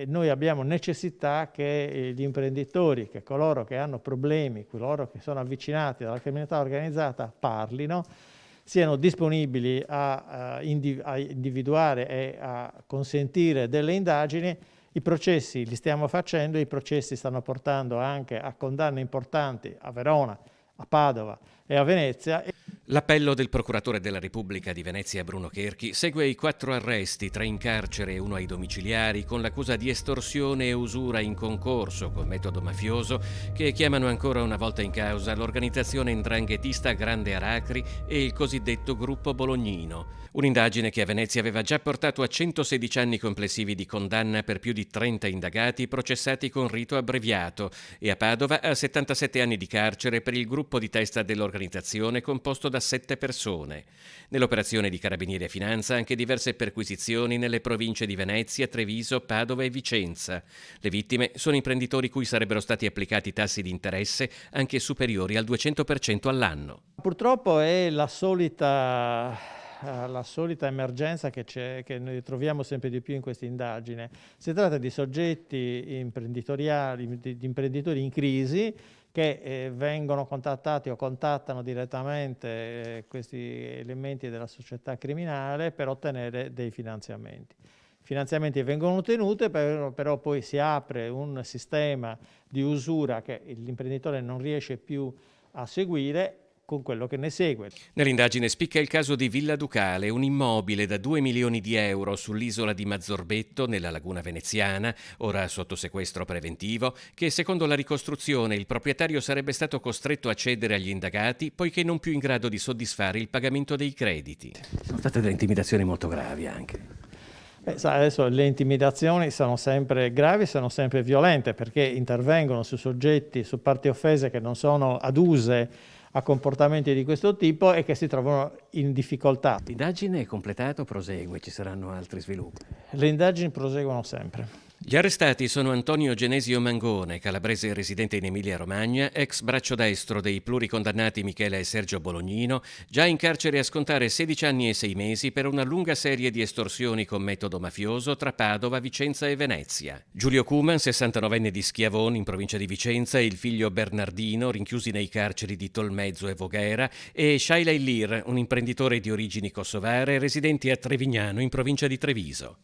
Noi abbiamo necessità che gli imprenditori, che coloro che hanno problemi, coloro che sono avvicinati dalla criminalità organizzata parlino, siano disponibili a individuare e a consentire delle indagini. I processi li stiamo facendo, i processi stanno portando anche a condanne importanti a Verona, a Padova e a Venezia. L'appello del procuratore della Repubblica di Venezia Bruno Cherchi segue i 4 arresti, 3 in carcere e 1 ai domiciliari, con l'accusa di estorsione e usura in concorso con metodo mafioso, che chiamano ancora una volta in causa l'organizzazione 'ndranghetista Grande Aracri e il cosiddetto gruppo bolognino. Un'indagine che a Venezia aveva già portato a 116 anni complessivi di condanna per più di 30 indagati processati con rito abbreviato e a Padova a 77 anni di carcere per il gruppo di testa dell'organizzazione composto da 7 persone. Nell'operazione di Carabinieri e Finanza anche diverse perquisizioni nelle province di Venezia, Treviso, Padova e Vicenza. Le vittime sono imprenditori cui sarebbero stati applicati tassi di interesse anche superiori al 200% all'anno. Purtroppo è la solita emergenza che noi troviamo sempre di più in questa indagine. Si tratta di soggetti imprenditoriali, di imprenditori in crisi che vengono contattati o contattano direttamente questi elementi della società criminale per ottenere dei finanziamenti. I finanziamenti vengono ottenuti, però poi si apre un sistema di usura che l'imprenditore non riesce più a seguire, con quello che ne segue. Nell'indagine spicca il caso di Villa Ducale, un immobile da 2 milioni di euro sull'isola di Mazzorbetto, nella laguna veneziana, ora sotto sequestro preventivo, che secondo la ricostruzione il proprietario sarebbe stato costretto a cedere agli indagati poiché non più in grado di soddisfare il pagamento dei crediti. Sono state delle intimidazioni molto gravi anche. Adesso le intimidazioni sono sempre gravi, sono sempre violente, perché intervengono su soggetti, su parti offese che non sono aduse a comportamenti di questo tipo e che si trovano in difficoltà. L'indagine è completato, prosegue, ci saranno altri sviluppi. Le indagini proseguono sempre. Gli arrestati sono Antonio Genesio Mangone, calabrese residente in Emilia-Romagna, ex braccio destro dei pluricondannati Michele e Sergio Bolognino, già in carcere a scontare 16 anni e 6 mesi per una lunga serie di estorsioni con metodo mafioso tra Padova, Vicenza e Venezia. Giulio Cuman, 69enne di Schiavone, in provincia di Vicenza, e il figlio Bernardino, rinchiusi nei carceri di Tolmezzo e Voghera, e Shaila Illir, un imprenditore di origini kosovare residente a Trevignano, in provincia di Treviso.